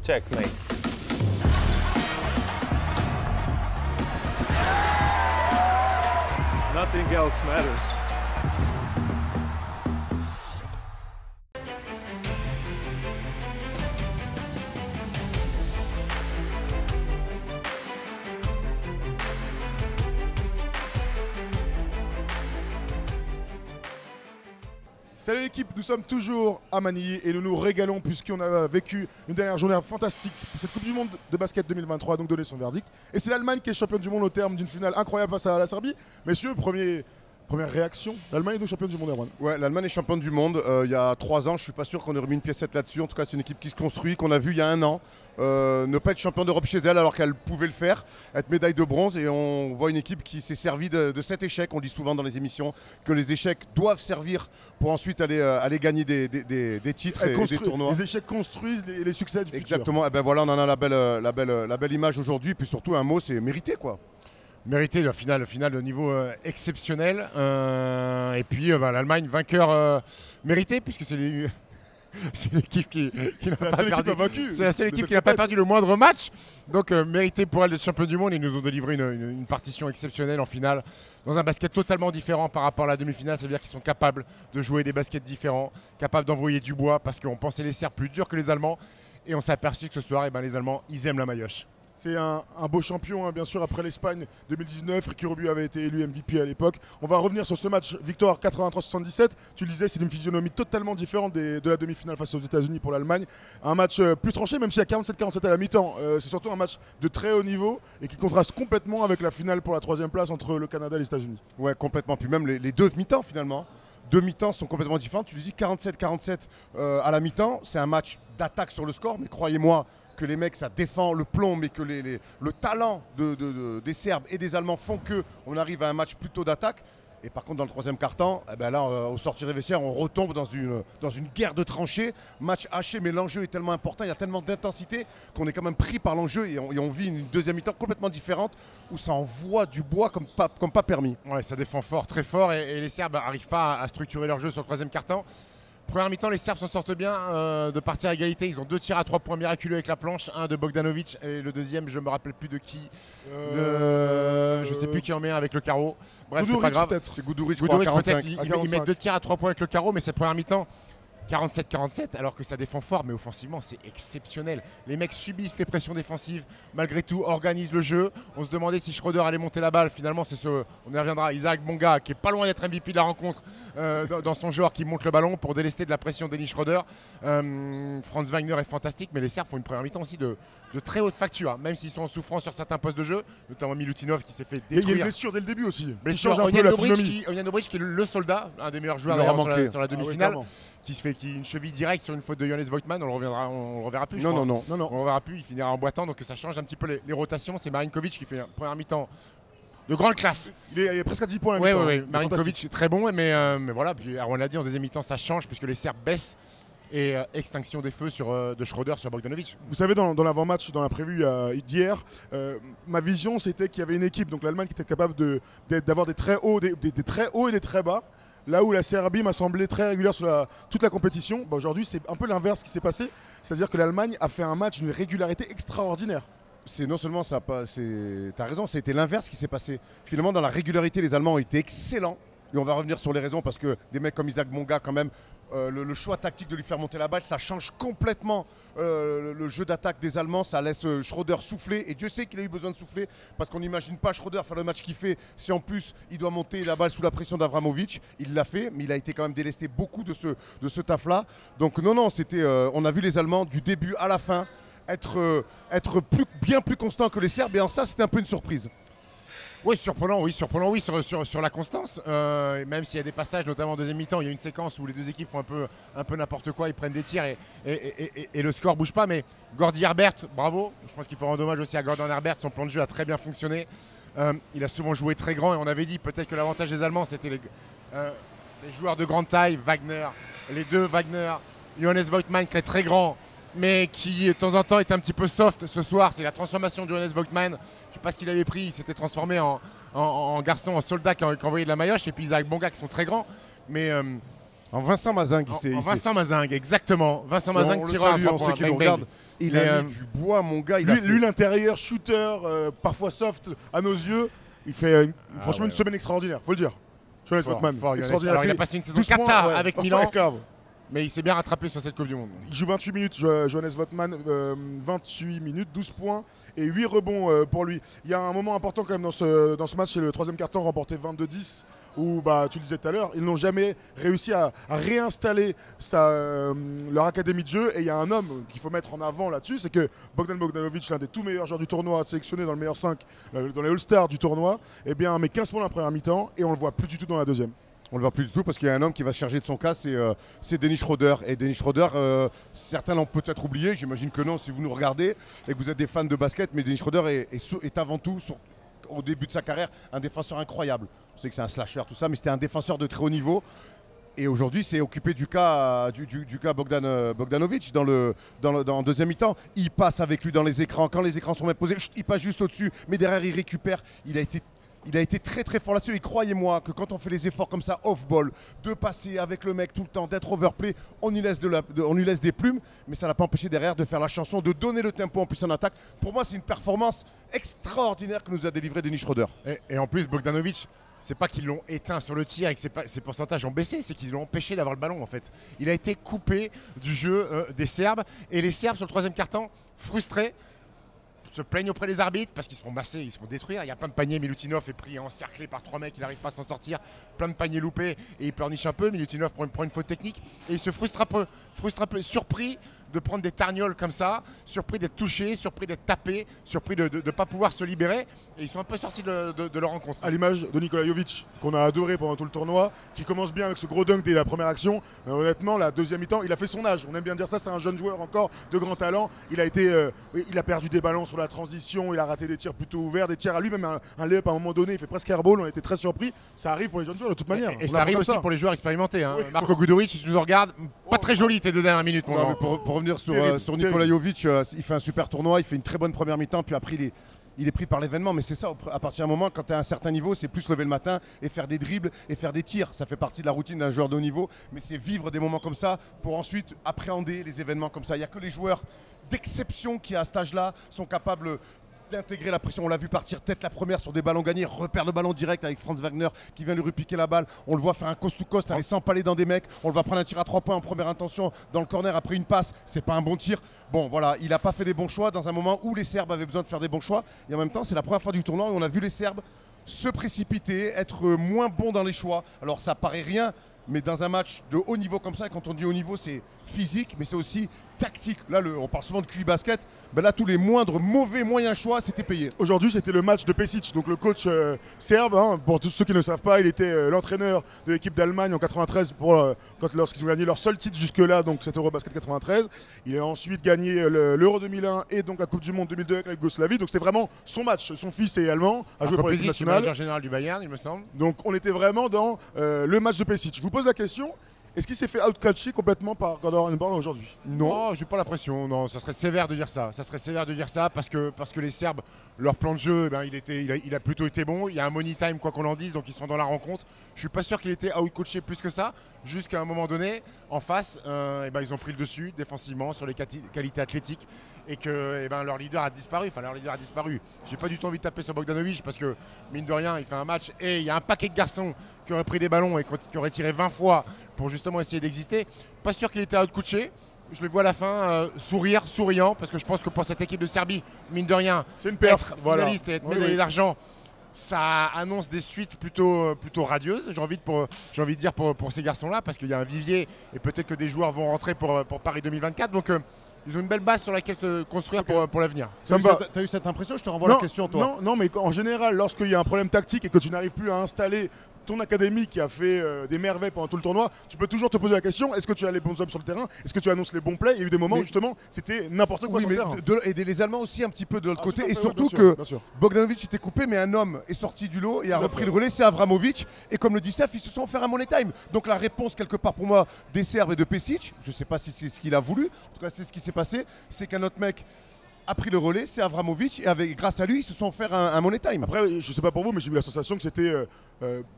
Checkmate. Nothing else matters. Salut l'équipe, nous sommes toujours à Manille et nous nous régalons puisqu'on a vécu une dernière journée fantastique pour cette Coupe du Monde de basket 2023, donc donné son verdict. Et c'est l'Allemagne qui est championne du monde au terme d'une finale incroyable face à la Serbie. Messieurs, première réaction, l'Allemagne est donc championne du monde, Erwan. Ouais, l'Allemagne est championne du monde. Il y a 3 ans, je suis pas sûr qu'on ait remis une piécette là-dessus. En tout cas, c'est une équipe qui se construit, qu'on a vu il y a 1 an. Ne pas être champion d'Europe chez elle alors qu'elle pouvait le faire, être médaille de bronze. Et on voit une équipe qui s'est servie de cet échec. On dit souvent dans les émissions que les échecs doivent servir pour ensuite aller gagner des titres et des tournois. Les échecs construisent les succès du futur. Exactement. Et ben voilà, on en a la belle image aujourd'hui. Puis surtout, un mot, c'est mérité, quoi. Mérité, le final de niveau exceptionnel. Et puis l'Allemagne, vainqueur mérité, puisque c'est l'équipe qui n'a pas perdu. C'est la seule équipe qui n'a pas perdu le moindre match. Donc mérité pour elle d'être championne du monde. Ils nous ont délivré une partition exceptionnelle en finale, dans un basket totalement différent par rapport à la demi-finale. Ça veut dire qu'ils sont capables de jouer des baskets différents, capables d'envoyer du bois, parce qu'on pensait les Serbes plus durs que les Allemands. Et on s'est aperçu que ce soir, les Allemands, ils aiment la maillotche. C'est un beau champion, bien sûr, après l'Espagne 2019. Ricky Rubio avait été élu MVP à l'époque. On va revenir sur ce match, victoire 83-77. Tu le disais, c'est une physionomie totalement différente de la demi-finale face aux États-Unis pour l'Allemagne. Un match plus tranché, même s'il y a 47-47 à la mi-temps. C'est surtout un match de très haut niveau et qui contraste complètement avec la finale pour la 3e place entre le Canada et les États-Unis. Ouais, complètement. Puis même les deux mi-temps, finalement. Deux mi-temps sont complètement différentes. Tu le dis, 47-47 à la mi-temps. C'est un match d'attaque sur le score, mais croyez-moi, que les mecs, ça défend le plomb, mais que le talent des Serbes et des Allemands font qu'on arrive à un match plutôt d'attaque. Et par contre, dans le 3e quart-temps, là, au sortir des vestiaires, on retombe dans une guerre de tranchées. Match haché, mais l'enjeu est tellement important, il y a tellement d'intensité qu'on est quand même pris par l'enjeu et on vit une deuxième mi-temps complètement différente où ça envoie du bois comme pas permis. Ouais, ça défend fort, très fort, et les Serbes n'arrivent pas à structurer leur jeu sur le 3e quart-temps. Première mi-temps, les Serbes s'en sortent bien de partir à égalité. Ils ont 2 tirs à 3 points miraculeux avec la planche, un de Bogdanovic et le deuxième, je me rappelle plus de qui. Je sais plus qui en met un avec le carreau. Bref, c'est pas grave. C'est Guduric, peut-être. Ils mettent 2 tirs à 3 points avec le carreau, mais cette première mi-temps, 47-47, alors que ça défend fort, mais offensivement, c'est exceptionnel. Les mecs subissent les pressions défensives, malgré tout, organisent le jeu. On se demandait si Schroeder allait monter la balle. Finalement, on y reviendra. Isaac Bonga, qui est pas loin d'être MVP de la rencontre, dans son genre, qui monte le ballon pour délester de la pression Dennis Schroeder. Franz Wagner est fantastique, mais les Serbes font une première mi-temps aussi de très haute facture, même s'ils sont en souffrance sur certains postes de jeu, notamment Milutinov qui s'est fait détruire. Il y a une blessure dès le début aussi. Blessure, Onyan Dobric qui est le soldat, un des meilleurs joueurs sur la demi-finale, qui se fait une cheville directe sur une faute de Johannes Voigtmann. On le reverra plus. Non. On le reverra plus. Il finira en boitant, donc ça change un petit peu les rotations. C'est Marinkovic qui fait une première mi-temps de grande classe. Il est presque à 10 points. Oui. Marinkovic est très bon, mais voilà. Puis Erwan l'a dit, en deuxième mi-temps, ça change puisque les Serbes baissent. Et extinction des feux de Schroeder sur Bogdanovic. Vous savez, dans l'avant-match, dans la prévue d'hier, ma vision c'était qu'il y avait une équipe, donc l'Allemagne, qui était capable d'avoir des très hauts et des très bas. Là où la Serbie m'a semblé très régulière sur toute la compétition, aujourd'hui c'est un peu l'inverse qui s'est passé. C'est-à-dire que l'Allemagne a fait un match d'une régularité extraordinaire. C'est non seulement ça, t'as raison, c'était l'inverse qui s'est passé. Finalement, dans la régularité, les Allemands ont été excellents. Et on va revenir sur les raisons parce que des mecs comme Isaac Bonga, quand même, le choix tactique de lui faire monter la balle, ça change complètement le jeu d'attaque des Allemands. Ça laisse Schroeder souffler. Et Dieu sait qu'il a eu besoin de souffler parce qu'on n'imagine pas Schroeder faire le match qu'il fait si en plus il doit monter la balle sous la pression d'Avramovic. Il l'a fait, mais il a été quand même délesté beaucoup de ce taf-là. Donc non, on a vu les Allemands du début à la fin être bien plus constants que les Serbes. Et en ça, c'était un peu une surprise. Oui, surprenant, sur la constance. Même s'il y a des passages, notamment en deuxième mi-temps, il y a une séquence où les deux équipes font un peu n'importe quoi, ils prennent des tirs et le score bouge pas. Mais Gordy Herbert, bravo. Je pense qu'il faut rendre hommage aussi à Gordon Herbert. Son plan de jeu a très bien fonctionné. Il a souvent joué très grand et on avait dit peut-être que l'avantage des Allemands, c'était les joueurs de grande taille, Wagner, les deux Wagner, Johannes Voigtmann qui est très grand, mais qui de temps en temps est un petit peu soft. Ce soir, c'est la transformation de Johannes Voigtmann. Je ne sais pas ce qu'il avait pris, il s'était transformé en garçon, en soldat qui envoyait de la maillotche, et puis Isaac Bonga qui sont très grands. Mais En Vincent Mazingue, Vincent Mazingue, exactement. Vincent Mazingue, tireur à 3 points. Ceux qui nous regardent, il a mis du bois, mon gars. Lui, l'intérieur, shooter, parfois soft à nos yeux, il fait franchement une semaine extraordinaire, faut le dire. Jonas Votman, extraordinaire. Alors, il a passé une saison Qatar avec Milan. Mais il s'est bien rattrapé sur cette Coupe du Monde. Il joue 28 minutes, Jonas Votman, 28 minutes, 12 points et 8 rebonds pour lui. Il y a un moment important quand même dans ce match, c'est le troisième quart-temps remporté 22-10, où tu le disais tout à l'heure, ils n'ont jamais réussi à réinstaller leur académie de jeu. Et il y a un homme qu'il faut mettre en avant là-dessus, c'est que Bogdan Bogdanovic, l'un des tout meilleurs joueurs du tournoi, sélectionné dans le meilleur 5, dans les All-Stars du tournoi, met 15 points dans la première mi-temps et on ne le voit plus du tout dans la deuxième. On ne le voit plus du tout parce qu'il y a un homme qui va se charger de son cas, c'est Dennis Schroeder. Et Dennis Schroeder, certains l'ont peut-être oublié, j'imagine que non si vous nous regardez et que vous êtes des fans de basket, mais Dennis Schroeder est avant tout, au début de sa carrière, un défenseur incroyable. Je sais que c'est un slasher, tout ça, mais c'était un défenseur de très haut niveau. Et aujourd'hui, c'est occupé du cas Bogdanovic en deuxième mi-temps. Il passe avec lui dans les écrans. Quand les écrans sont même posés, il passe juste au-dessus, mais derrière, il récupère. Il a été très très fort là-dessus et croyez-moi que quand on fait les efforts comme ça off-ball, de passer avec le mec tout le temps, d'être overplay, on lui laisse des plumes, mais ça n'a pas empêché derrière de faire la chanson, de donner le tempo en plus en attaque. Pour moi, c'est une performance extraordinaire que nous a délivré Dennis Schroeder. Et en plus, Bogdanovic, c'est pas qu'ils l'ont éteint sur le tir et que ses pourcentages ont baissé, c'est qu'ils l'ont empêché d'avoir le ballon en fait. Il a été coupé du jeu des Serbes et les Serbes sur le troisième quart-temps, frustrés, se plaignent auprès des arbitres parce qu'ils se font masser, ils se font détruire. Il y a plein de paniers, Milutinov est pris encerclé par 3 mecs, il n'arrive pas à s'en sortir. Plein de paniers loupés et il pleurniche un peu. Milutinov prend une faute technique et il se frustre un peu, surpris de prendre des targnoles comme ça, surpris d'être touché, surpris d'être tapé, surpris de ne pas pouvoir se libérer. Et ils sont un peu sortis de leur rencontre. À l'image de Nikola Jovic, qu'on a adoré pendant tout le tournoi, qui commence bien avec ce gros dunk dès la première action. Mais honnêtement, la deuxième mi-temps, il a fait son âge. On aime bien dire ça, c'est un jeune joueur encore de grand talent. Il a perdu des ballons sur la transition, il a raté des tirs plutôt ouverts, des tirs à lui, même un lay-up à un moment donné, il fait presque airball. On a été très surpris. Ça arrive pour les jeunes joueurs de toute manière. Et ça arrive aussi pour les joueurs expérimentés. Hein. Oui. Marko Guduric, si tu nous regardes, pas très joli tes 2 dernières minutes. Non, pour revenir sur Nikola Jovic, il fait un super tournoi, il fait une très bonne première mi-temps, puis après il est pris par l'événement. Mais c'est ça, à partir d'un moment, quand tu as un certain niveau, c'est plus lever le matin et faire des dribbles et faire des tirs. Ça fait partie de la routine d'un joueur de haut niveau, mais c'est vivre des moments comme ça pour ensuite appréhender les événements comme ça. Il n'y a que les joueurs d'exception qui, à cet âge-là, sont capables d'intégrer la pression. On l'a vu partir tête la première sur des ballons gagnés, repère le ballon direct avec Franz Wagner qui vient lui repiquer la balle. On le voit faire un coast-to-coast, aller s'empaler dans des mecs. On le voit prendre un tir à 3 points en première intention dans le corner après une passe. C'est pas un bon tir. Bon, voilà, il n'a pas fait des bons choix dans un moment où les Serbes avaient besoin de faire des bons choix. Et en même temps, c'est la première fois du tournoi où on a vu les Serbes se précipiter, être moins bons dans les choix. Alors ça paraît rien, mais dans un match de haut niveau comme ça, et quand on dit haut niveau, c'est physique, mais c'est aussi tactique. Là, on parle souvent de QI basket. Ben là, tous les moindres mauvais moyens choix, c'était payé. Aujourd'hui, c'était le match de Pesic, donc le coach serbe. Hein, pour tous ceux qui ne le savent pas, il était l'entraîneur de l'équipe d'Allemagne en 93 lorsqu'ils ont gagné leur seul titre jusque-là, donc cet Eurobasket 93. Il a ensuite gagné l'Euro 2001 et donc la Coupe du Monde 2002 avec la Yougoslavie. Donc c'était vraiment son match. Son fils est allemand, a joué pour l'équipe nationale. Manager général du Bayern, il me semble. Donc on était vraiment dans le match de Pesic. Je vous pose la question. Est-ce qu'il s'est fait outcatcher complètement par Gordon Hayward aujourd'hui? Non, j'ai pas l'impression. Non, ça serait sévère de dire ça. Ça serait sévère de dire ça parce que les Serbes, leur plan de jeu, il a plutôt été bon. Il y a un money time quoi qu'on en dise, donc ils sont dans la rencontre. Je suis pas sûr qu'il était outcoaché plus que ça. Jusqu'à un moment donné, en face, ils ont pris le dessus défensivement sur les qualités athlétiques et que leur leader a disparu. Enfin, leur leader a disparu. J'ai pas du tout envie de taper sur Bogdanovic parce que mine de rien, il fait un match et il y a un paquet de garçons qui auraient pris des ballons et qui auraient tiré 20 fois pour justement essayer d'exister. Pas sûr qu'il était outcoaché. Je le vois à la fin souriant, parce que je pense que pour cette équipe de Serbie, mine de rien, c'est une perf, être finaliste et être médaillé d'argent, ça annonce des suites plutôt radieuses, j'ai envie de dire pour ces garçons-là, parce qu'il y a un vivier et peut-être que des joueurs vont rentrer pour Paris 2024. Donc ils ont une belle base sur laquelle se construire pour l'avenir. T'as eu cette impression? Je te renvoie la question, toi. Non, mais en général, lorsqu'il y a un problème tactique et que tu n'arrives plus à installer ton académie qui a fait des merveilles pendant tout le tournoi, tu peux toujours te poser la question, est-ce que tu as les bons hommes sur le terrain? Est-ce que tu annonces les bons plays? Il y a eu des moments où justement c'était n'importe quoi sur le terrain. Aider les Allemands aussi un petit peu de l'autre côté. Et surtout que Bogdanovic était coupé, mais un homme est sorti du lot et a repris le relais, c'est Avramovic. Et comme le dit Steph, ils se sont fait un money time. Donc la réponse quelque part pour moi des Serbes et de Pesic, je ne sais pas si c'est ce qu'il a voulu, en tout cas c'est ce qui s'est passé, c'est qu'un autre mec a pris le relais, c'est Avramovic, et grâce à lui, ils se sont offert un money time. Après, je sais pas pour vous, mais j'ai eu la sensation que c'était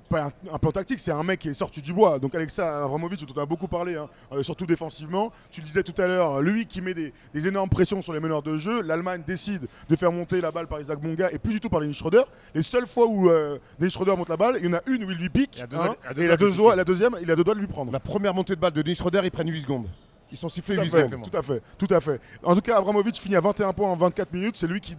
pas un plan tactique, c'est un mec qui est sorti du bois. Donc Alexa Avramovic, dont on a beaucoup parlé, hein, surtout défensivement. Tu le disais tout à l'heure, lui qui met des énormes pressions sur les meneurs de jeu. L'Allemagne décide de faire monter la balle par Isaac Bonga et plus du tout par Dennis Schröder. Les seules fois où Dennis Schröder monte la balle, il y en a une où il lui pique, et la deuxième, il a 2 doigts de lui prendre. La première montée de balle de Dennis Schröder, ils prennent 8 secondes. Ils sont sifflés 8 secondes. Tout à fait. En tout cas, Avramovic finit à 21 points en 24 minutes. C'est lui qui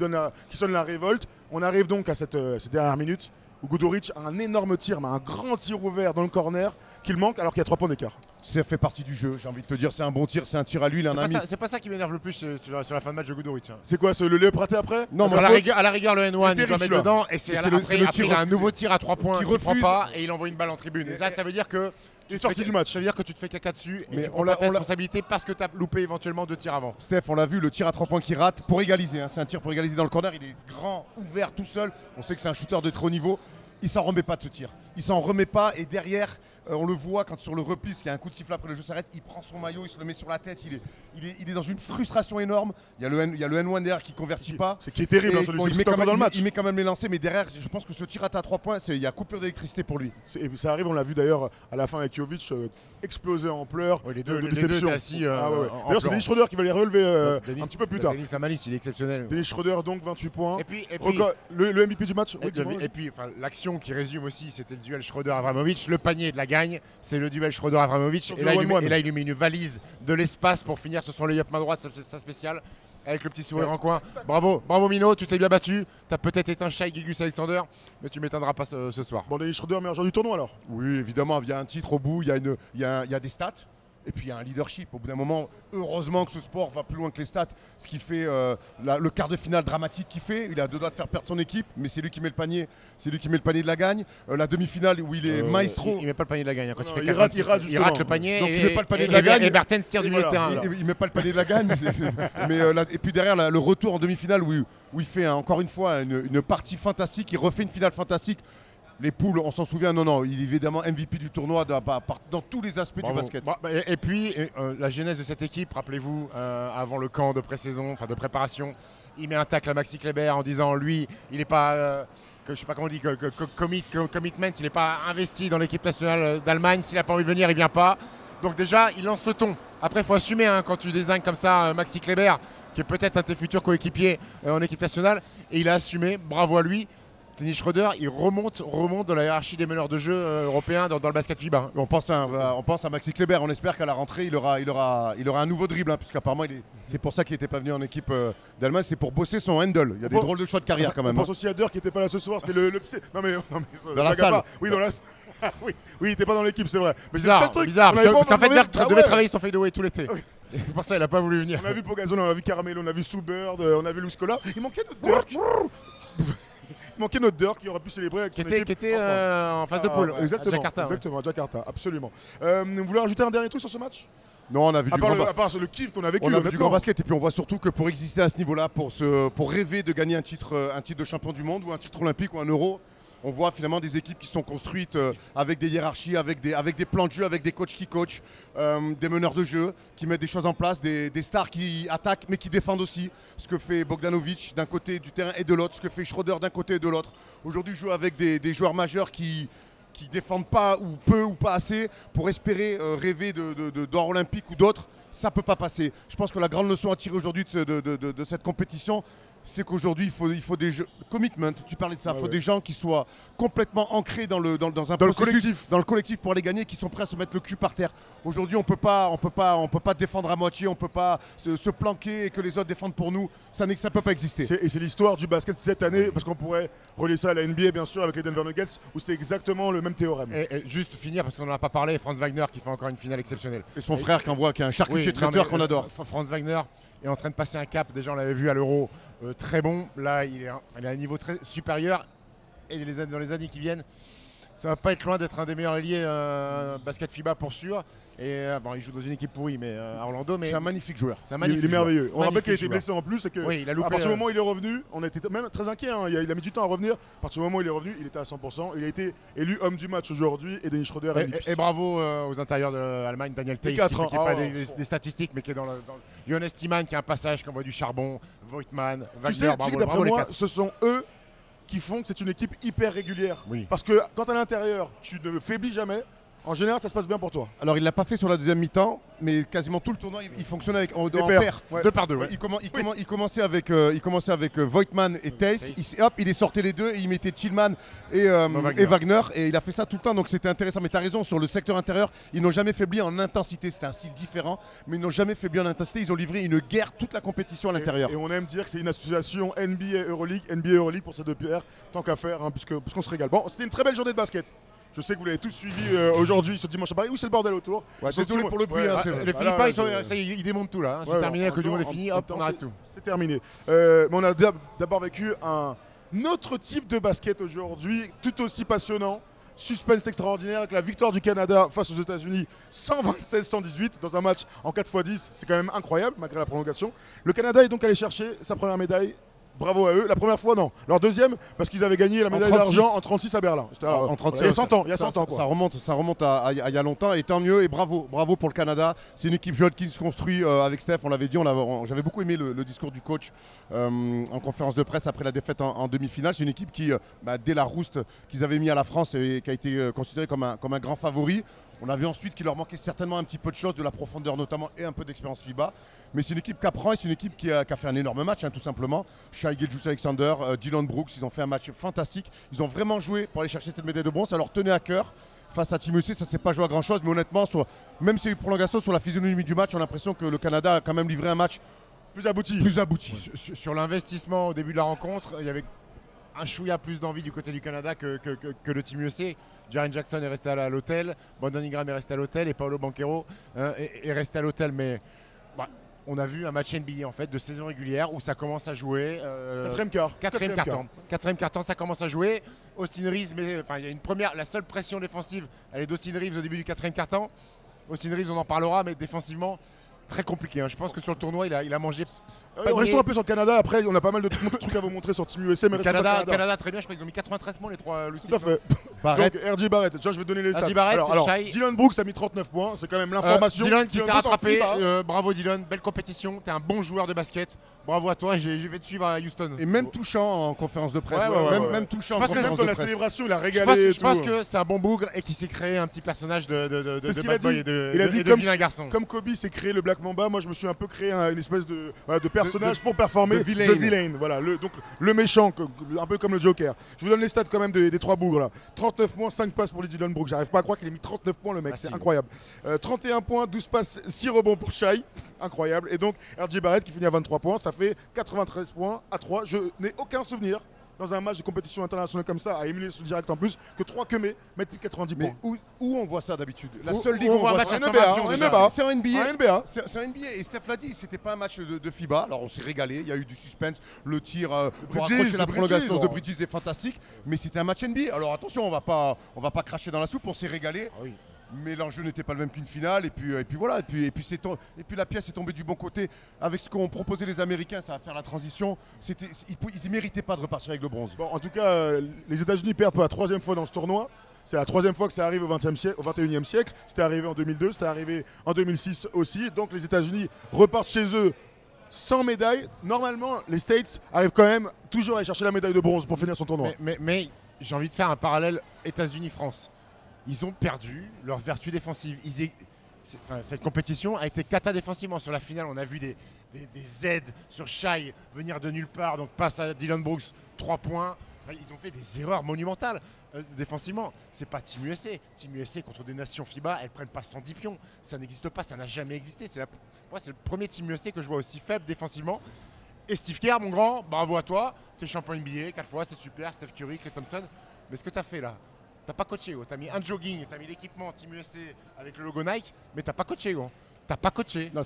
sonne la révolte. On arrive donc à cette dernière minute où Guduric a un énorme tir, mais un grand tir ouvert dans le corner qu'il manque alors qu'il y a 3 points d'écart. Ça fait partie du jeu, j'ai envie de te dire, c'est un bon tir, c'est un tir à lui, il en a mis. C'est pas ça qui m'énerve le plus sur la fin de match de Guduric. Hein. C'est quoi, le Léo Praté après? Non, à la rigueur, le N1, il doit mettre dedans, et c'est après, il y a un nouveau tir à 3 points qui prend pas, et il envoie une balle en tribune. Et là, ça veut dire que il est sorti du match. Ça veut dire que tu te fais caca dessus, et mais tu prends ta responsabilité parce que tu as loupé éventuellement 2 tirs avant. Steph, on l'a vu, le tir à 3 points qui rate pour égaliser, hein, c'est un tir pour égaliser dans le corner, il est grand, ouvert, tout seul. On sait que c'est un shooter de très haut niveau. Il s'en remet pas de ce tir. Il s'en remet pas et derrière, on le voit quand sur le repli, parce qu'il y a un coup de sifflet après le jeu s'arrête, il prend son maillot, il se le met sur la tête, il est dans une frustration énorme. Il y a le N1 derrière qui convertit pas. C'est qui est terrible, bon, il met quand même, dans le match. Il met quand même les lancers, mais derrière, je pense que ce tir à 3 points, il y a coupure d'électricité pour lui. Et ça arrive, on l'a vu d'ailleurs à la fin avec Jovic, exploser en pleurs. Les deux étaient assis. D'ailleurs, c'est Dennis Schröder qui va les relever un petit peu plus tard. Dennis Lamalis, il est exceptionnel. Dennis Schröder, donc 28 points. Et puis le MVP du match. Et puis l'action qui résume aussi, c'était le duel Schröder-Avramovic. Le panier de la gagne, c'est le duel Schröder-Avramovic. Et là, il lui met une valise de l'espace pour finir sur son lay-up main droite, sa spéciale. Avec le petit sourire en coin. Bravo Mino, tu t'es bien battu. Tu as peut-être éteint Shai Gilgeous-Alexander, mais tu m'éteindras pas ce soir. Bon, Dennis Schröder, meilleur joueur du tournoi alors? Oui, évidemment, il y a un titre au bout, il y a des stats. Et puis il y a un leadership. Au bout d'un moment, heureusement que ce sport va plus loin que les stats. Ce qui fait le quart de finale dramatique qu'il fait. Il a 2 doigts de faire perdre son équipe, mais c'est lui qui met le panier. C'est lui qui met le panier de la gagne. La demi-finale où il est maestro. Il met pas le panier de la gagne. Quand il rate le panier. Donc il met pas le panier de la gagne. Et Mertens tire du milieu de terrain. Il met pas le panier de la gagne. Mais et puis derrière le retour en demi-finale où il fait encore une fois une partie fantastique. Il refait une finale fantastique. Les poules, on s'en souvient, non, il est évidemment MVP du tournoi dans tous les aspects du basket. Et puis, la genèse de cette équipe, rappelez-vous, avant le camp de pré-saison, enfin de préparation, il met un tacle à Maxi Kleber en disant, lui, il n'est pas, je sais pas comment on dit, commitment, il n'est pas investi dans l'équipe nationale d'Allemagne, s'il n'a pas envie de venir, il ne vient pas. Donc déjà, il lance le ton. Après, il faut assumer quand tu désignes comme ça Maxi Kleber, qui est peut-être un de tes futurs coéquipiers en équipe nationale, et il a assumé, bravo à lui. Dennis Schröder, il remonte dans la hiérarchie des meneurs de jeu européens dans le basket FIBA. On pense à Maxi Kleber, on espère qu'à la rentrée, il aura un nouveau dribble, hein, puisqu'apparemment, c'est pour ça qu'il n'était pas venu en équipe d'Allemagne, c'est pour bosser son handle. Il y a des drôles de choix de carrière quand même. On pense aussi à Dirk qui n'était pas là ce soir, c'était le Non mais dans la salle. Oui, oui, il n'était pas dans l'équipe, c'est vrai. Mais c'est le seul truc. Bizarre, parce qu'en fait, Dirk devait travailler son fadeaway tout l'été. Pour ça, il n'a pas voulu venir. On a vu Pogazol, on a vu Caramelo, on a vu Soubird, on a vu Luscola. Il manquait notre Dirk. Il manquait notre Dirk qui aurait pu célébrer avec qui était en phase de poule. Exactement, à Jakarta, absolument. Vous voulez rajouter un dernier truc sur ce match? Non, on a vu à part le kiff qu'on a vécu. On a vu du grand basket et puis on voit surtout que pour exister à ce niveau-là, pour rêver de gagner un titre de champion du monde ou un titre olympique ou un euro, on voit finalement des équipes qui sont construites avec des hiérarchies, avec des plans de jeu, avec des coachs qui coachent, des meneurs de jeu qui mettent des choses en place, des stars qui attaquent mais qui défendent aussi. Ce que fait Bogdanovic d'un côté du terrain et de l'autre, ce que fait Schröder d'un côté et de l'autre. Aujourd'hui, je joue avec des joueurs majeurs qui défendent pas ou peu ou pas assez pour espérer rêver d'or olympique ou d'autres. Ça ne peut pas passer. Je pense que la grande leçon à tirer aujourd'hui de cette compétition, c'est qu'aujourd'hui, il faut des jeux, commitment, tu parlais de ça, il faut des gens qui soient complètement ancrés dans le collectif pour aller gagner, qui sont prêts à se mettre le cul par terre. Aujourd'hui, on peut pas défendre à moitié, on peut pas se planquer et que les autres défendent pour nous, ça peut pas exister. Et c'est l'histoire du basket cette année, parce qu'on pourrait relier ça à la NBA bien sûr avec les Denver Nuggets, où c'est exactement le même théorème. Et juste finir, parce qu'on n'en a pas parlé, Franz Wagner qui fait encore une finale exceptionnelle. Et son frère qui est un charcutier traiteur qu'on adore. Franz Wagner est en train de passer un cap, déjà on l'avait vu à l'Euro, très bon. Là, il est à un niveau très supérieur. Et dans les années qui viennent, ça va pas être loin d'être un des meilleurs alliés basket FIBA pour sûr. Et bon, il joue dans une équipe pourrie, mais à Orlando. Mais C'est un magnifique joueur. c'est un Il magnifique est merveilleux. joueur. On rappelle qu'il a été Magnifique blessé en plus et que Oui, il a loupé, à partir du moment où il est revenu, on était même très inquiet. Hein. Il a mis du temps à revenir. À partir du moment où il est revenu, il était à 100%. Il a été élu homme du match aujourd'hui et Dennis Schroeder MVP. Et bravo aux intérieurs de l'Allemagne, Daniel Theis, qui quatre, fait hein. pas Oh. des statistiques, mais qui est dans le Jonas Tiemann, qui a un passage qui envoie du charbon, Voigtman, Tu Wagner, sais que bravo d'après les moi, quatre. ce sont eux qui font que c'est une équipe hyper régulière. Oui. Parce que quand à l'intérieur, tu ne faiblis jamais, en général, ça se passe bien pour toi. Alors il l'a pas fait sur la deuxième mi-temps, mais quasiment tout le tournoi, il fonctionnait en pairs. paire. Ouais. 2 par 2, ouais. Il commençait avec, Voigtman et Theis. Hop, il est sorti les deux et il mettait Tillman et Wagner. Et il a fait ça tout le temps, donc c'était intéressant. Mais tu as raison, sur le secteur intérieur, ils n'ont jamais faibli en intensité. C'était un style différent, mais ils n'ont jamais faibli en intensité. Ils ont livré une guerre toute la compétition à l'intérieur. Et on aime dire que c'est une association NBA-Euroleague pour ces deux paires, tant qu'à faire, hein, puisqu'on se régale. Bon, c'était une très belle journée de basket. Je sais que vous l'avez tous suivi aujourd'hui, ce dimanche à Paris. Où c'est le bordel autour? Ouais, désolé pour le bruit, hein, c'est vrai. Les Voilà, Philippins, ils démontent tout là. Hein. C'est Ouais, terminé, la Coupe du Monde est en finie, même hop, temps, on arrête tout. C'est terminé. Mais on a d'abord vécu un autre type de basket aujourd'hui, tout aussi passionnant. Suspense extraordinaire avec la victoire du Canada face aux États-Unis 126-118 dans un match en 4x10. C'est quand même incroyable malgré la prolongation. Le Canada est donc allé chercher sa première médaille. Bravo à eux. La première fois, non. Leur deuxième, parce qu'ils avaient gagné la médaille 36. d'argent en 36 à Berlin. C'était, En 36, il y a 100 ans. Il y a 100 ans, quoi. Ça remonte à il y a longtemps, et tant mieux, et bravo pour le Canada. C'est une équipe jeune qui se construit avec Steph, on l'avait dit, j'avais beaucoup aimé le discours du coach en conférence de presse après la défaite en demi-finale. C'est une équipe qui, dès la rouste qu'ils avaient mis à la France, et qui a été considérée comme un grand favori. On a vu ensuite qu'il leur manquait certainement un petit peu de choses, de la profondeur notamment, et un peu d'expérience FIBA. Mais c'est une équipe qui apprend, et c'est une équipe qui a fait un énorme match, hein, tout simplement. Shai Gilgeous-Alexander, Dylan Brooks, ils ont fait un match fantastique. Ils ont vraiment joué pour aller chercher cette médaille de bronze. Ça leur tenait à cœur. Face à Team USA, ça ne s'est pas joué à grand-chose. Mais honnêtement, même s'il y a eu prolongation, sur la physionomie du match, on a l'impression que le Canada a quand même livré un match Plus abouti. Sur l'investissement au début de la rencontre, il y avait un chouïa plus d'envie du côté du Canada que le Team USA. Jaren Jackson est resté à l'hôtel, Brandon Ingram est resté à l'hôtel et Paolo Banchero est resté à l'hôtel. Mais on a vu un match NBA en fait de saison régulière où ça commence à jouer. Quatrième quart-temps, ça commence à jouer. Austin Reeves, il y a une première, la seule pression défensive, elle est d'Austin Reeves au début du quatrième quart-temps. Austin Reeves, on en parlera, mais défensivement, très compliqué. Hein. Je pense que sur le tournoi, il a mangé. Restons un peu sur le Canada. Après, on a pas mal de trucs à vous montrer sur Team USA. Mais restons sur le Canada, très bien. Je crois qu'ils ont mis 93 points les trois. Tout à fait. Barrett. Donc RJ Barrett, je vais donner les stats. RJ Barrett, Shai. Dylan Brooks a mis 39 points, c'est quand même l'information. Dylan qui s'est Brooks en rattrapé. FIBA. Bravo Dylan, belle compétition. T'es un bon joueur de basket. Bravo à toi. Je vais te suivre à Houston. Et même touchant en conférence de presse. Ouais. Même touchant Je en pense que conférence Même dans de la presse. célébration, il a régalé. Je pense que c'est un bon bougre et qu'il s'est créé un petit personnage de C'est ce qu'il bad a boy dit. et de Il a dit vilain garçon. Comme Kobe s'est créé le Black Mamba, moi je me suis un peu créé une espèce de personnage pour performer. de villain. The Villain, voilà, donc le méchant, un peu comme le Joker. Je vous donne les stats quand même des trois bougres là. 39 points, 5 passes pour les Dylan Brooks. J'arrive pas à croire qu'il ait mis 39 points le mec, c'est incroyable. 31 points, 12 passes, 6 rebonds pour Shai, incroyable. Et donc RJ Barrett qui finit à 23 points, ça fait 93 points à 3. Je n'ai aucun souvenir dans un match de compétition internationale comme ça, à émuler ce direct en plus, que 3 quemés mettent plus de 90 points. Mais où on voit ça d'habitude? La Où- seule où ligue on où on voit un voit match ça. à 120 pions, en déjà. NBA. C'est en NBA. En NBA. C'est un NBA, et Steph l'a dit, c'était pas un match de FIBA. Alors on s'est régalé, il y a eu du suspense, le tir pour Bridges, accrocher la de prolongation Bridges, de Bridges est fantastique, mais c'était un match NBA. Alors attention, on va pas cracher dans la soupe, on s'est régalé. Ah oui. Mais l'enjeu n'était pas le même qu'une finale, et puis voilà, et puis la pièce est tombée du bon côté avec ce qu'ont proposé les Américains, ça va faire la transition. Ils méritaient pas de repartir avec le bronze. Bon, en tout cas, les États-Unis perdent pour la 3e fois dans ce tournoi. C'est la 3e fois que ça arrive au 21e siècle. C'était arrivé en 2002, c'était arrivé en 2006 aussi. Donc les États-Unis repartent chez eux sans médaille. Normalement, les States arrivent quand même toujours à aller chercher la médaille de bronze pour finir son tournoi. Mais j'ai envie de faire un parallèle États-Unis-France. Ils ont perdu leur vertu défensive. Cette compétition a été cata défensivement. Sur la finale, on a vu des aides sur Shai venir de nulle part. Donc passe à Dylan Brooks, 3 points. Ils ont fait des erreurs monumentales défensivement. C'est pas Team USA. Team USA contre des nations FIBA, elles prennent pas 110 pions. Ça n'existe pas, ça n'a jamais existé. Moi, c'est le premier Team USA que je vois aussi faible défensivement. Et Steve Kerr, mon grand, bravo à toi. Tu es champion NBA 4 fois, c'est super. Steph Curry, Klay Thompson. Mais ce que tu as fait là, t'as pas coaché, gros. T'as mis un jogging, t'as mis l'équipement Team USA avec le logo Nike, mais t'as pas coaché, gros. T'as pas coaché. Non,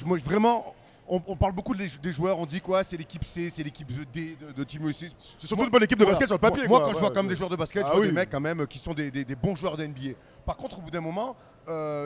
moi, vraiment, on parle beaucoup des joueurs, on dit quoi, c'est l'équipe C, c'est l'équipe D de Team USA. C'est surtout une bonne équipe de basket sur le papier. Moi, quoi. quand je vois comme des joueurs de basket, je vois des mecs quand même qui sont des bons joueurs de NBA. Par contre, au bout d'un moment,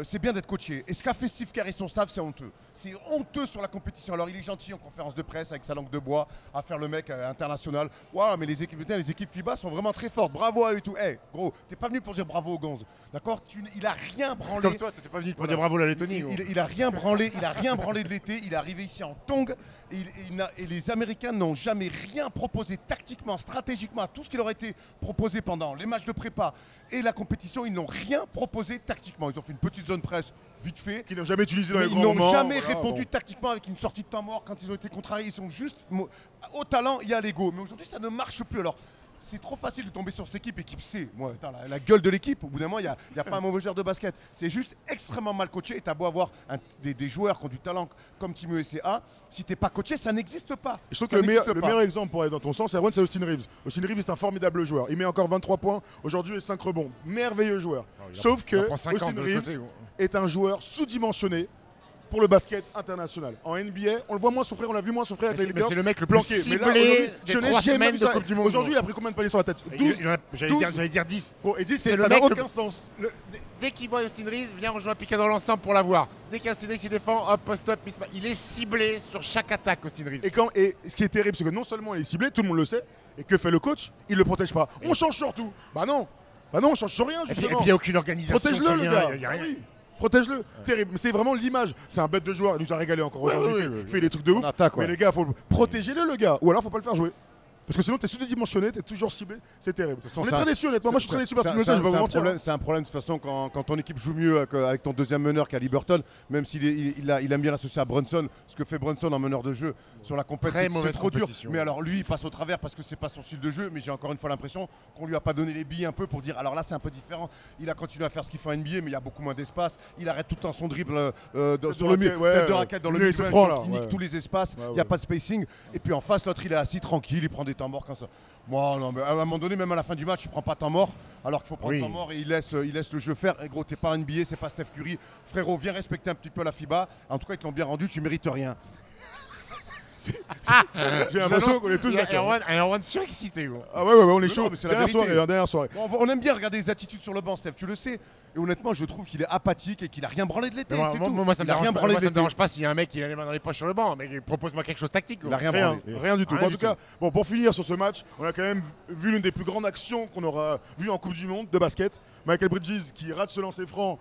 c'est bien d'être coaché. Et ce qu'a fait Steve Kerr et son staff, c'est honteux. C'est honteux sur la compétition. Alors, il est gentil en conférence de presse avec sa langue de bois à faire le mec international. Waouh, mais les équipes FIBA sont vraiment très fortes. Bravo à eux et tout. Hey, gros, t'es pas venu pour dire bravo aux Gonzes. D'accord? Il a rien branlé. Comme toi, t'étais pas venu pour dire bravo à la Lettonie. Il a rien branlé. Il a rien branlé de l'été. Il est arrivé ici en tongs. Et les Américains n'ont jamais rien proposé tactiquement, stratégiquement, tout ce qui leur a été proposé pendant les matchs de prépa et la compétition. Ils n'ont rien proposé tactiquement. Ils ont fait une petite zone presse vite fait. Qui n'ont jamais utilisé dans Mais les ils grands moments. n'ont jamais Voilà, répondu tactiquement avec une sortie de temps mort quand ils ont été contrariés. Ils sont juste au talent, il y a l'ego. Mais aujourd'hui, ça ne marche plus. Alors, c'est trop facile de tomber sur cette équipe C. Moi, attends, la gueule de l'équipe, au bout d'un moment, il n'y a pas un mauvais joueur de basket. C'est juste extrêmement mal coaché. Et tu as beau avoir des joueurs qui ont du talent comme Team USA. Si tu n'es pas coaché, ça n'existe pas. Je trouve Ça que le n'existe meilleur pas. exemple pour aller dans ton sens, c'est Austin Reeves. Austin Reeves est un formidable joueur. Il met encore 23 points aujourd'hui et 5 rebonds. Merveilleux joueur. Sauf que Austin Reeves est un joueur sous-dimensionné pour le basket international. En NBA, on le voit moins souffrir, on l'a vu moins souffrir avec les Lakers. C'est le mec le plus planqué. Mais là, ciblé je des n'ai 3 jamais semaines vu de ça. Coupe du Monde. Aujourd'hui, il a pris combien de paniers sur la tête? 12. J'allais dire 10. Bon, et 10, C'est ça le n'a mec aucun sens. Dès qu'il voit Austin Reeves, viens, on joue un pick dans l'ensemble pour l'avoir. Dès qu'Austin Reeves il défend, hop, post-up, il est ciblé sur chaque attaque, Austin Reeves. Et ce qui est terrible, c'est que non seulement il est ciblé, tout le monde le sait, et que fait le coach? Il le protège pas. On change sur tout. Bah non, on change sur rien, Et puis justement. il n'y a aucune organisation. Protège-le, le gars. Il y a rien. Ah oui. Protège-le. Terrible. Mais c'est vraiment l'image. C'est un bête de joueur. Il nous a régalé encore aujourd'hui. Il fait des trucs de ouf. attaque, mais les gars, faut protéger-le, le gars. Ou alors, faut pas le faire jouer. Parce que sinon, t'es sous-dimensionné, t'es toujours ciblé. C'est terrible. On est très déçus, honnêtement. Moi, je suis très déçu par ce message, je vais vous mentir. C'est un problème de toute façon quand ton équipe joue mieux avec ton deuxième meneur qu'à Liberton, même s'il aime bien l'associer à Brunson. Ce que fait Brunson en meneur de jeu sur la compétition, c'est trop dur. Mais alors lui, il passe au travers parce que c'est pas son style de jeu. Mais j'ai encore une fois l'impression qu'on lui a pas donné les billes un peu pour dire alors là, c'est un peu différent. Il a continué à faire ce qu'il fait en NBA, mais il y a beaucoup moins d'espace. Il arrête tout le temps son dribble sur le mur, tête de raquette dans le milieu, il nique tous les espaces. Il n'y a pas de spacing. Et puis en face, l'autre, il est assis tranquille, il prend des temps morts comme ça. Moi, non, mais à un moment donné, même à la fin du match, il prend pas temps mort, alors qu'il faut prendre temps mort et il laisse le jeu faire. Et gros, t'es pas NBA, c'est pas Steph Curry. Frérot, viens respecter un petit peu la FIBA. En tout cas, ils te l'ont bien rendu, tu mérites rien. J'ai l'impression qu'on est tous d'accord. Erwan surexcité. Ah ouais, on est chaud. Dernière soirée. On aime bien regarder les attitudes sur le banc, Steph, tu le sais. Et honnêtement, je trouve qu'il est apathique et qu'il a rien branlé de l'été. Moi, ça me dérange pas s'il y a un mec qui a les mains dans les poches sur le banc, mais propose-moi quelque chose de tactique. Il a rien branlé. Rien du tout. En tout cas, bon, pour finir sur ce match, on a quand même vu l'une des plus grandes actions qu'on aura vues en Coupe du Monde de basket. Michael Bridges qui rate ce lancer franc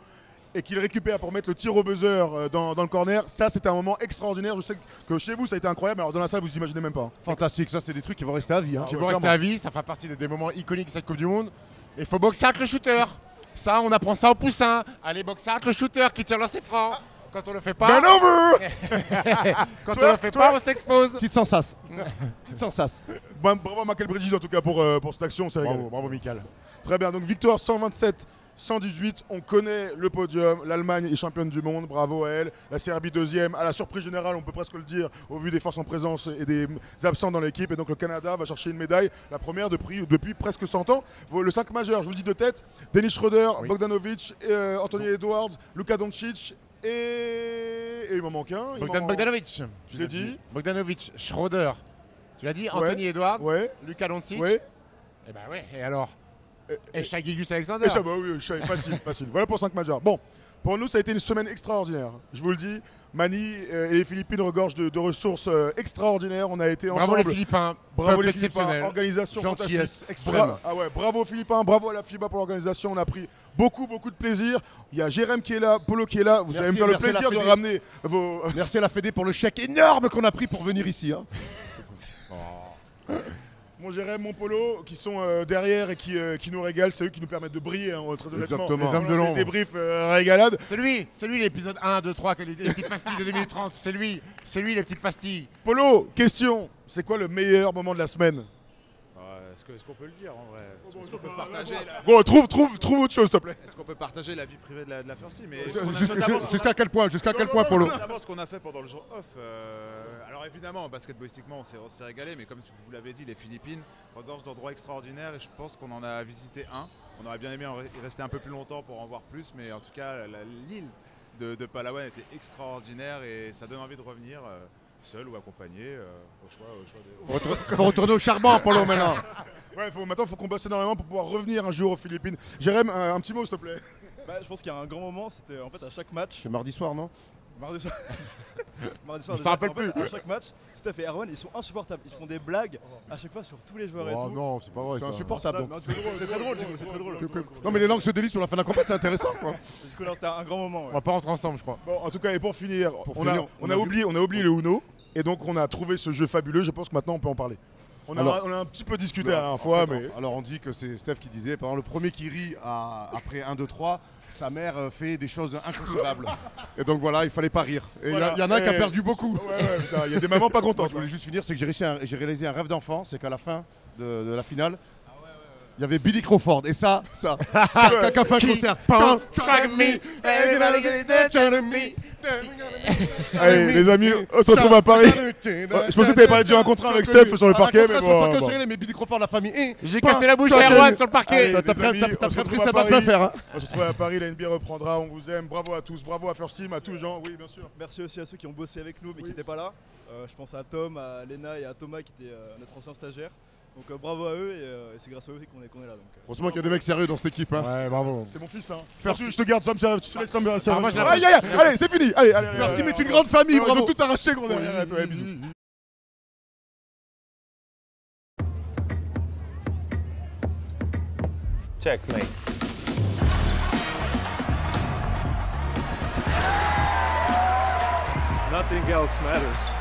et qu'il récupère pour mettre le tir au buzzer dans le corner. Ça, c'était un moment extraordinaire. Je sais que chez vous, ça a été incroyable. Alors dans la salle, vous imaginez même pas. Fantastique, ça, c'est des trucs qui vont rester à vie. Qui vont rester à vie, ça fera partie des moments iconiques de cette Coupe du Monde. Il faut boxer avec le shooter. Ça, on apprend ça au poussin. Allez, boxer avec le shooter qui tire lancer franc. Quand on le fait pas. Man over. Quand on le fait pas, on s'expose. Petite sensace. Bravo Michael Bridges en tout cas pour cette action. Bravo Michael. Très bien, donc victoire 127-118. On connaît le podium. L'Allemagne est championne du monde. Bravo à elle. La Serbie deuxième. À la surprise générale, on peut presque le dire, au vu des forces en présence et des absents dans l'équipe. Et donc le Canada va chercher une médaille. La première depuis presque 100 ans. Le 5 majeur, je vous le dis de tête. Dennis Schroeder, Bogdanovic, Anthony Edwards, Luka Doncic. Et il m'en manque un. Bogdanovic. Je l'ai dit. Bogdanovic, Schroeder. Tu l'as dit, Anthony Edwards, Luka Doncic. Ouais. Et bah ouais, et alors et Shai Gilgeous-Alexander. Oui, facile. Voilà pour 5 majeurs. Bon, pour nous, ça a été une semaine extraordinaire. Je vous le dis, Mani et les Philippines regorgent de ressources extraordinaires. On a été ensemble. Bravo les Philippins. Bravo les Philippins. Organisation gentillesse extrême. Bravo aux Philippins, bravo à la FIBA pour l'organisation. On a pris beaucoup de plaisir. Il y a Jérém qui est là, Polo qui est là. Vous allez me faire le plaisir de ramener vos... Merci à la Fédé pour le chèque énorme qu'on a pris pour venir ici. Mon Jérém, mon Polo, qui sont derrière et qui nous régalent, c'est eux qui nous permettent de briller, très honnêtement. Exactement. Les hommes de l'ombre. Des débriefs régalades. C'est lui l'épisode 1, 2, 3, les petites pastilles de 2030. C'est lui les petites pastilles. Polo, question, c'est quoi le meilleur moment de la semaine? Est-ce qu'on peut le dire en vrai? Est-ce qu'on peut partager Bon, trouve autre chose, s'il te plaît. Est-ce qu'on peut partager la vie privée de la First Team? Jusqu'à quel point, Polo? Notamment ce qu'on a fait pendant le jour off. Alors évidemment, basketballistiquement, on s'est régalé, mais comme vous l'avez dit, les Philippines regorgent d'endroits extraordinaires et je pense qu'on en a visité un. On aurait bien aimé y rester un peu plus longtemps pour en voir plus, mais en tout cas, l'île de Palawan était extraordinaire et ça donne envie de revenir. seul ou accompagné, au choix des... Faut retourner au charbon, Polo, maintenant. Ouais, maintenant, il faut qu'on bosse énormément pour pouvoir revenir un jour aux Philippines. Jérém, un petit mot, s'il te plaît. Bah, je pense qu'il y a un grand moment, c'était en fait à chaque match. C'est mardi soir, non? Mardi soir. Mardi soir, Il s'en rappelle en fait, plus. À chaque match, Steph et Erwan, ils sont insupportables. Ils font des blagues à chaque fois sur tous les joueurs et Oh tout. non, c'est pas vrai. C'est ça. insupportable. donc. Non, c'est très drôle, du coup, c'est très drôle. Non, mais les langues se délient sur la fin de la compétition, c'est intéressant, quoi. Du coup, non, c'était un grand moment. On Ouais. va pas rentrer ensemble, je crois. Bon, en tout cas, et pour finir, on finir, a oublié le Uno. Et donc, on a trouvé ce jeu fabuleux. Je pense que maintenant, on peut en parler. On a un petit peu discuté la dernière fois, mais... Alors, on dit que c'est Steph qui disait, pendant le premier qui rit après 1, 2, 3, sa mère fait des choses inconcevables. Et donc voilà, il fallait pas rire. Et il y en a qui a perdu beaucoup. Ouais, putain, il y a des mamans pas contentes. Je voulais juste finir, c'est que j'ai réalisé un rêve d'enfant, c'est qu'à la fin de la finale, il y avait Billy Crawford, et ça, qui a fait un concert. Allez, les amis, on se retrouve à Paris. Je pensais que t'avais parlé de jeu un contre un avec Steph sur le parquet, mais bon. Mais Billy Crawford, la famille. J'ai cassé la bouche à Erwan sur le parquet. Allez, T'as les amis, on se très retrouve triste à à pas Paris. faire. On se retrouve à Paris, la NBA reprendra, on vous aime. Bravo à tous, bravo à First Team, à tous les gens, oui, bien sûr. Merci aussi à ceux qui ont bossé avec nous mais qui n'étaient pas là. Je pense à Tom, à Lena et à Thomas qui étaient notre ancien stagiaire. Donc bravo à eux et c'est grâce à eux qu'on est là. Donc, Heureusement qu'il y a des mecs sérieux dans cette équipe. Ouais, bravo. C'est mon fils, hein. First- Je te garde, ça me sert, tu te laisses tomber. Ah, moi, j'ai Aïe, aïe, aïe, allez, c'est fini. Allez. First Team est une grande famille, Ils bravo. ont tout arraché, gros, derrière. Ouais, bisous. Checkmate. Nothing else matters.